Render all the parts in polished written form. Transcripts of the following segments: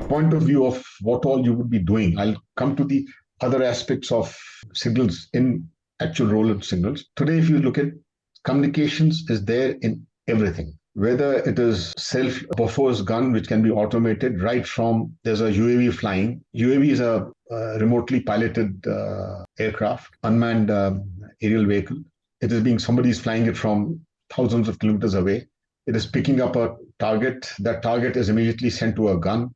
point of view of what all you would be doing. I'll come to the other aspects of signals in actual role of signals. Today, if you look at communications is there in everything. Whether it is self-perforce gun, which can be automated, right from there's a UAV flying. UAV is a remotely piloted aircraft, unmanned aerial vehicle. It is being somebody is flying it from thousands of kilometers away. It is picking up a target. That target is immediately sent to a gun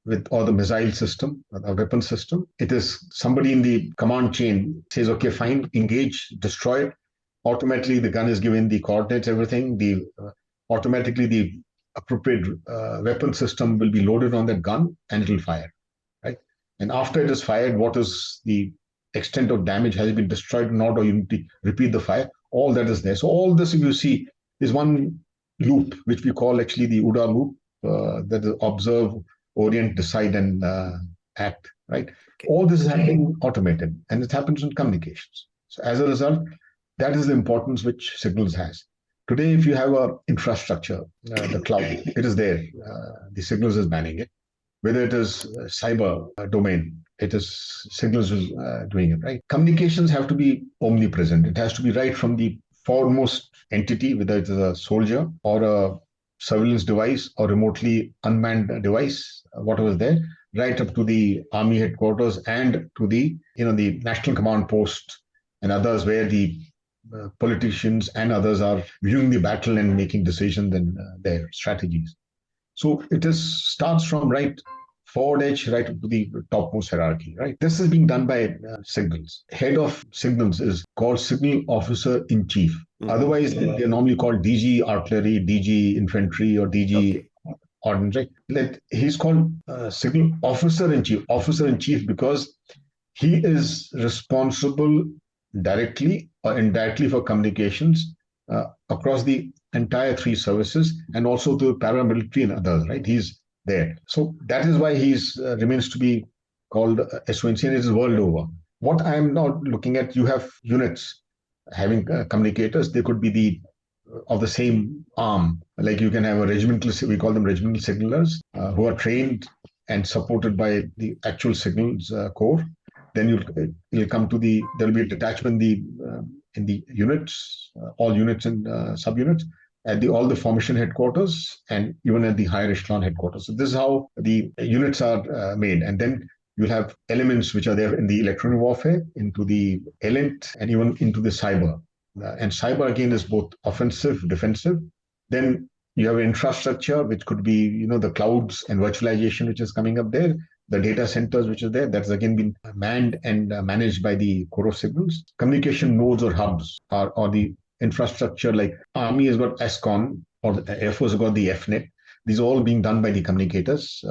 with or the missile system, a weapon system. It is somebody in the command chain says, okay, fine, engage, destroy it. Automatically, the gun is given the coordinates, everything. Automatically the appropriate weapon system will be loaded on that gun and it will fire, right? And after it is fired, what is the extent of damage, has it been destroyed or not, or you need to repeat the fire? All that is there. So all this, if you see, is one loop, which we call actually the OODA loop, that is observe, orient, decide, and act, right? Okay. All this is happening automated, and it happens in communications. So as a result, that is the importance which signals has. Today, if you have a infrastructure, the cloud, it is there. The signals is manning it. Whether it is cyber domain, it is signals is doing it, right? Communications have to be omnipresent. It has to be right from the foremost entity, whether it is a soldier or a surveillance device or remotely unmanned device, whatever is there, right up to the army headquarters and to the the national command post and others, where the politicians and others are viewing the battle and making decisions and their strategies. So it starts from right forward edge right up to the topmost hierarchy, right? This is being done by signals. Head of signals is called Signal Officer in Chief. Mm-hmm. Otherwise, they're normally called DG Artillery, DG Infantry, or DG Ordnance. He's called Signal Officer in Chief because he is responsible directly or indirectly for communications across the entire three services and also to paramilitary and others, right? He's there. So that is why he's remains to be called SONC, and it is world over. What I am now looking at, you have units having communicators. They could be of the same arm. Like you can have a regimental, we call them regimental signalers, who are trained and supported by the actual signals corps. Then you'll come to there will be a detachment in the units, all units and subunits, at all the formation headquarters and even at the higher echelon headquarters. So this is how the units are made. And then you'll have elements which are there in the electronic warfare, into the ELINT, and even into the cyber. And cyber, again, is both offensive, defensive. Then you have infrastructure, which could be, the clouds and virtualization, which is coming up there. The data centers, which is there, that's again been manned and managed by the Corps of Signals. Communication nodes or hubs or the infrastructure, like Army has got ESCON, or the Air Force has got the FNet. These are all being done by the communicators,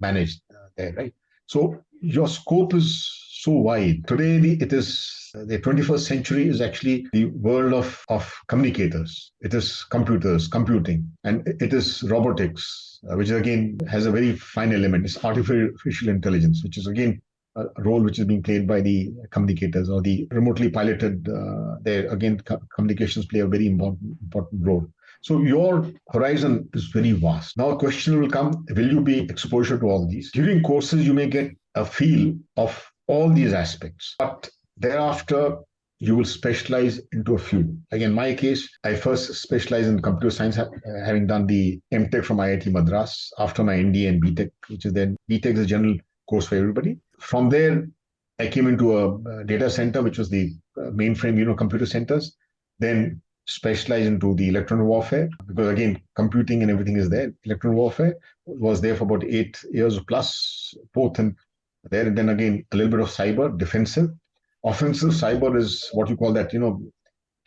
managed there, right? So your scope is so wide. Today, it is the 21st century is actually the world of communicators. It is computers, computing, and it is robotics, which again has a very fine element. It's artificial intelligence, which is again a role which is being played by the communicators or the remotely piloted. There again, communications play a very important role. So your horizon is very vast. Now a question will come, will you be exposure to all these? During courses, you may get a feel of all these aspects, but thereafter, you will specialize into a few. Like in my case, I first specialized in computer science, having done the MTech from IIT Madras after my ND and BTech, which is then BTech is a general course for everybody. From there, I came into a data center, which was the mainframe, computer centers. Then specialized into the electronic warfare, because again, computing and everything is there. Electronic warfare was there for about 8 years plus, both in there. And then again, a little bit of cyber, defensive. Offensive cyber is what you call that,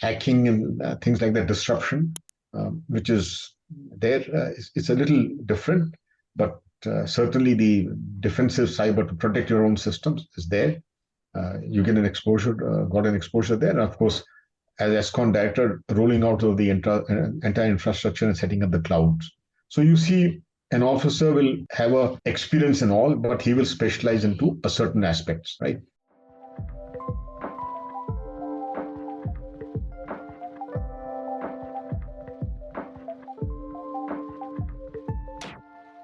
hacking and things like that, disruption, which is there. It's a little different, but certainly the defensive cyber to protect your own systems is there. You get an exposure, got an exposure there. And of course, as ESCON director, rolling out of the entire infrastructure and setting up the clouds. So you see, an officer will have a experience in all, but he will specialize into a certain aspects, right?